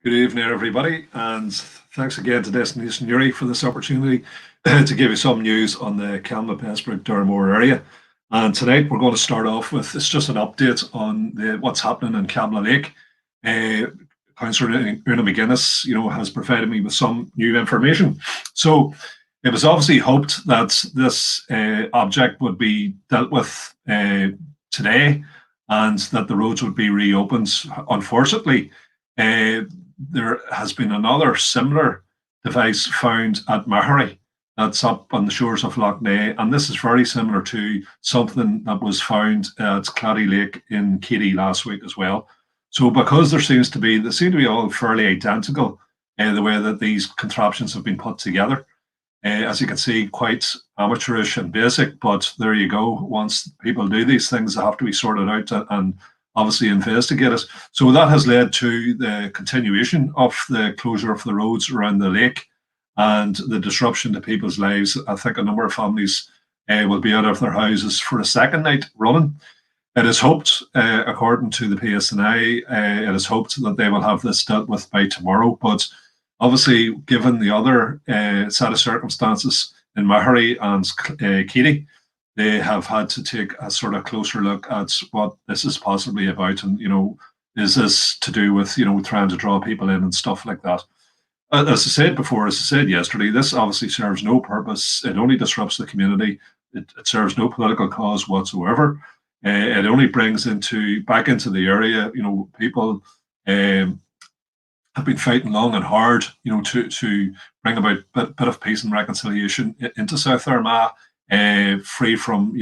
Good evening, everybody, and thanks again to Destination Uri for this opportunity to give you some news on the Camlough, Bessbrook, Durmore area. And tonight we're going to start off with it's just an update on what's happening in Camlough Lake. Councillor Una McGuinness, has provided me with some new information. So it was obviously hoped that this object would be dealt with today, and that the roads would be reopened. Unfortunately, there has been another similar device found at Mahery that's up on the shores of Lough Neagh, and this is very similar to something that was found at Claddy Lake in Keady last week as well. So because they seem to be all fairly identical, the way that these contraptions have been put together. As you can see, quite amateurish and basic, but there you go. Once people do these things, they have to be sorted out and obviously investigated. So that has led to the continuation of the closure of the roads around the lake and the disruption to people's lives. I think a number of families will be out of their houses for a second night running. It is hoped, according to the PSNI, it is hoped that they will have this dealt with by tomorrow. But obviously, given the other set of circumstances in Mahery and Keady, they have had to take a sort of closer look at what this is possibly about, and is this to do with trying to draw people in and stuff like that. As I said before, as I said yesterday, this obviously serves no purpose. It only disrupts the community. It serves no political cause whatsoever. It only brings back into the area. People have been fighting long and hard, to bring about a bit of peace and reconciliation into South Armagh. Free from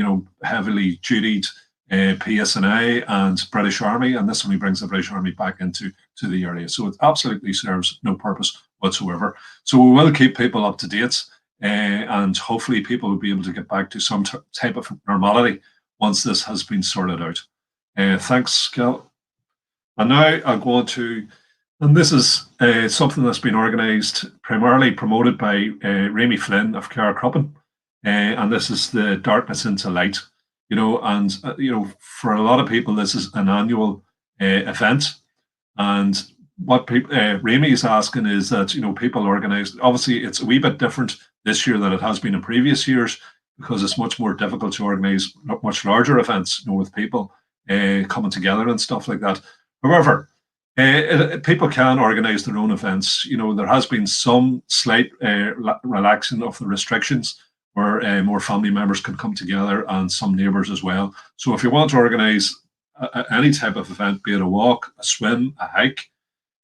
heavily dutied PSNI and British Army, and this only brings the British Army back into the area. So it absolutely serves no purpose whatsoever. So we will keep people up to date, and hopefully people will be able to get back to some type of normality once this has been sorted out. Thanks, Cal. And now I'll go on to, and this is something that's been organised, primarily promoted by Rémi Flynn of Carrick-Cruppen. And this is the Darkness into Light, and for a lot of people, this is an annual event. And what Rémi is asking is that people organise. Obviously, it's a wee bit different this year than it has been in previous years, because it's much more difficult to organise much larger events, with people coming together and stuff like that. However, people can organise their own events. There has been some slight relaxing of the restrictions, where more family members can come together and some neighbours as well. So if you want to organise any type of event, be it a walk, a swim, a hike,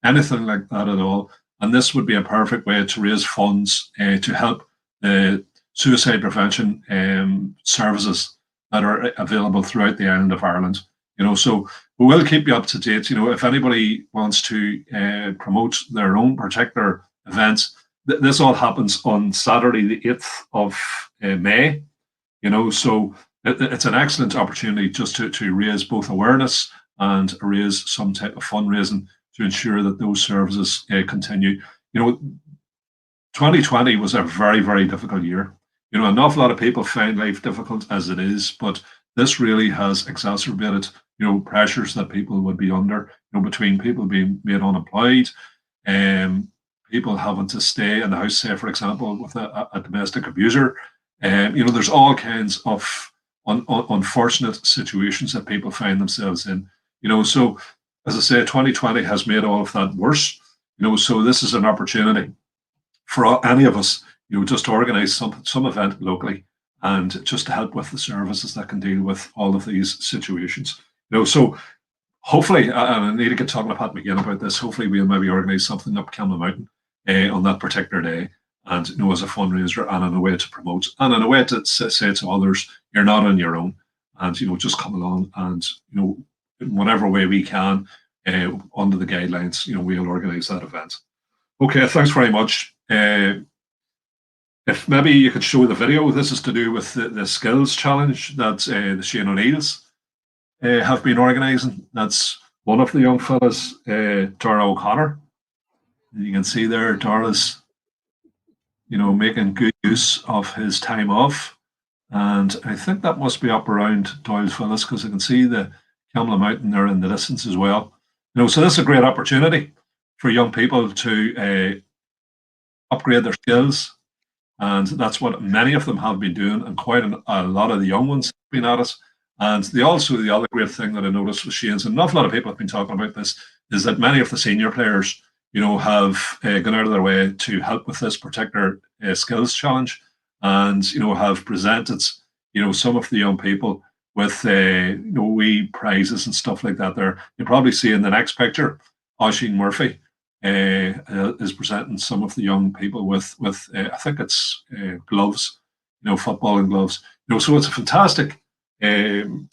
anything like that at all, and this would be a perfect way to raise funds to help the suicide prevention services that are available throughout the island of Ireland. So we will keep you up to date. If anybody wants to promote their own particular events, this all happens on Saturday, the 8th of May. So it's an excellent opportunity just to raise both awareness and raise some type of fundraising to ensure that those services continue. 2020 was a very, very difficult year. An awful lot of people find life difficult as it is, but this really has exacerbated, pressures that people would be under, between people being made unemployed, people having to stay in the house, say, for example, with a domestic abuser. There's all kinds of unfortunate situations that people find themselves in. So as I say, 2020 has made all of that worse. So this is an opportunity for any of us, just to organise some event locally, and just to help with the services that can deal with all of these situations. So hopefully, and I need to get talking to Pat McGinn about this. Hopefully, we'll maybe organise something up Camlough Mountain on that particular day, and as a fundraiser and in a way to promote and in a way to say to others, you're not on your own, and just come along, and in whatever way we can, under the guidelines, we'll organise that event. Okay, thanks very much. If maybe you could show the video, this is to do with the skills challenge that the Shane O'Neills have been organising. That's one of the young fellas, Dara O'Connor. You can see there, Dara's, making good use of his time off. And I think that must be up around Doyle's Villas, because I can see the Camlough Mountain there in the distance as well. So this is a great opportunity for young people to upgrade their skills, and that's what many of them have been doing, and quite a lot of the young ones have been at it. And the other great thing that I noticed with Shane's, and an awful lot of people have been talking about this, is that many of the senior players, have gone out of their way to help with this particular skills challenge, and have presented, some of the young people with wee prizes and stuff like that. There, you'll probably see in the next picture, Oisin Murphy is presenting some of the young people with I think it's gloves, footballing gloves. So it's a fantastic um,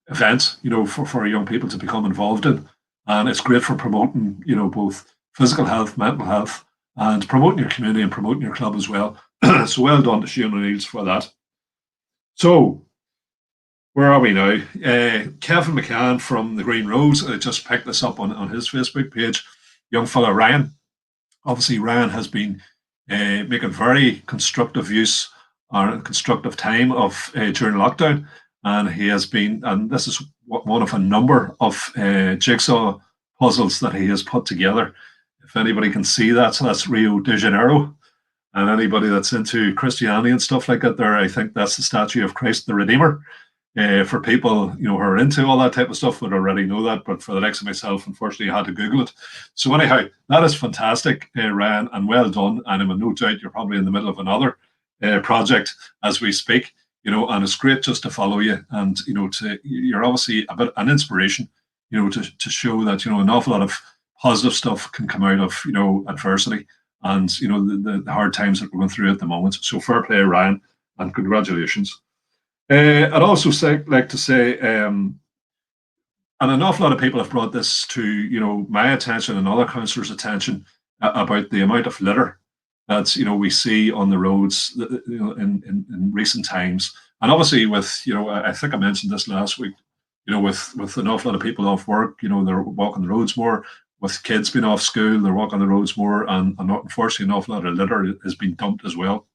event, for young people to become involved in, and it's great for promoting, both physical health, mental health, and promoting your community and promoting your club as well. So well done to Shane O'Neill's for that. So where are we now? Kevin McCann from the Green Rose just picked this up on his Facebook page. Young fellow Ryan. Obviously, Ryan has been making very constructive use or constructive time of during lockdown, and he has been, and this is one of a number of jigsaw puzzles that he has put together. If anybody can see that, so that's Rio de Janeiro. And anybody that's into Christianity and stuff like that, there, I think that's the statue of Christ the Redeemer. For people, who are into all that type of stuff would already know that, but for the likes of myself, unfortunately, I had to Google it. So anyhow, that is fantastic, Ryan, and well done. And I'm in no doubt you're probably in the middle of another project as we speak, and it's great just to follow you, and you're obviously a bit an inspiration, to show that an awful lot of positive stuff can come out of adversity, and the hard times that we're going through at the moment. So fair play, Ryan, and congratulations. I'd also like to say, and an awful lot of people have brought this to my attention and other councillors' attention about the amount of litter that we see on the roads in recent times, and obviously with I think I mentioned this last week, with an awful lot of people off work, they're walking the roads more. With kids being off school, they're walking the roads more, and unfortunately, an awful lot of litter has been dumped as well,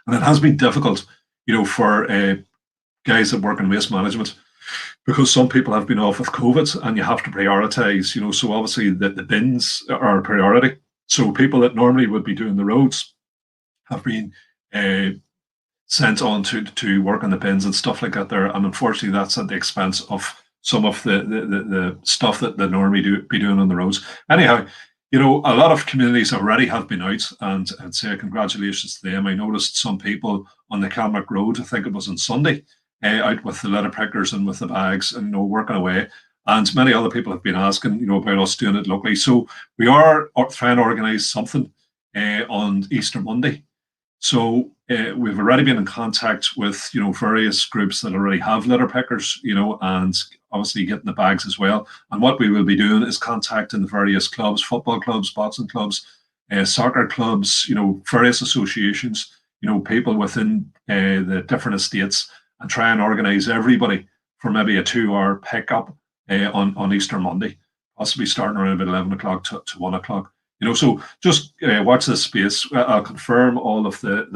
and it has been difficult, for guys that work in waste management, because some people have been off with COVID, and you have to prioritise. So obviously the bins are a priority. So people that normally would be doing the roads have been sent on to work on the bins and stuff like that there, and unfortunately that's at the expense of some of the stuff that they normally be doing on the roads. Anyhow, a lot of communities already have been out, and I'd say congratulations to them. I noticed some people on the Camlough Road, I think it was on Sunday, out with the litter pickers and with the bags and working away. And many other people have been asking, about us doing it locally. So we are trying to organise something on Easter Monday. So we've already been in contact with various groups that already have litter pickers, and obviously getting the bags as well. And what we will be doing is contacting the various clubs, football clubs, boxing clubs, soccer clubs, various associations, people within the different estates, and try and organise everybody for maybe a 2-hour pickup on Easter Monday, possibly starting around about 11 o'clock to 1 o'clock. So just watch this space. I'll confirm all of that,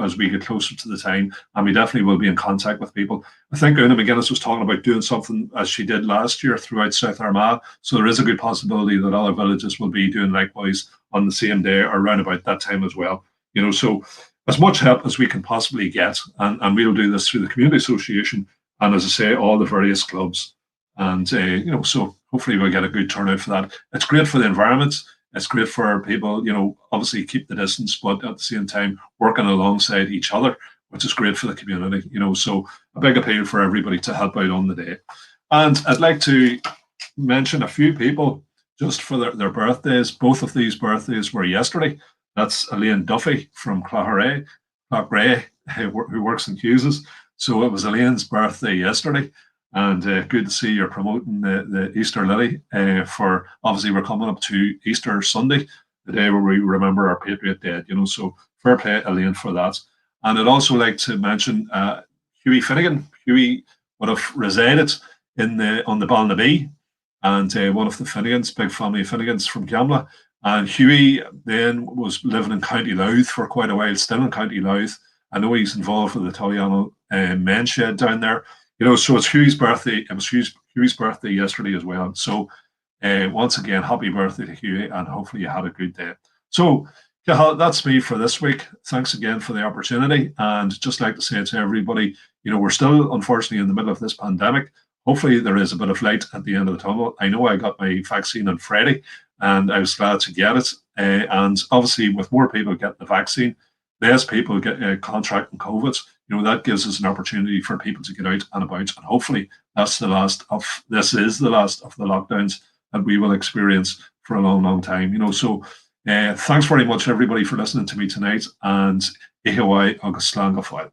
as we get closer to the time, and we definitely will be in contact with people. I think Una McGuinness was talking about doing something as she did last year throughout South Armagh, so there is a good possibility that other villages will be doing likewise on the same day or around about that time as well. So as much help as we can possibly get, and we'll do this through the community association, and as I say, all the various clubs, and so hopefully we'll get a good turnout for that. It's great for the environment. It's great for people, obviously keep the distance, but at the same time working alongside each other, which is great for the community. So a big appeal for everybody to help out on the day. And I'd like to mention a few people just for their birthdays. Both of these birthdays were yesterday. That's Elaine Duffy from Clough who works in Hughes's. So it was Elaine's birthday yesterday. And good to see you're promoting the Easter Lily for, obviously we're coming up to Easter Sunday, the day where we remember our patriot dead, so fair play, Elaine, for that. And I'd also like to mention Hughie Finnegan. Hughie would have resided on the Ballinaby, and one of the Finnegans, big family of Finnegans from Camlough. And Hughie then was living in County Louth for quite a while, still in County Louth. I know he's involved with the Tulliano men's shed down there. So it's Hughie's birthday. It was Hughie's birthday yesterday as well. So Once again, happy birthday to you, and hopefully you had a good day. So, Cathal, that's me for this week. Thanks again for the opportunity, and just like to say to everybody, we're still unfortunately in the middle of this pandemic. Hopefully, there is a bit of light at the end of the tunnel. I know I got my vaccine on Friday, and I was glad to get it. And obviously, with more people getting the vaccine, less people get contracting COVID. That gives us an opportunity for people to get out and about, and hopefully, this is the last of the lockdowns that we will experience for a long, long time. So thanks very much, everybody, for listening to me tonight, and Ihawaii agus slán go fáil.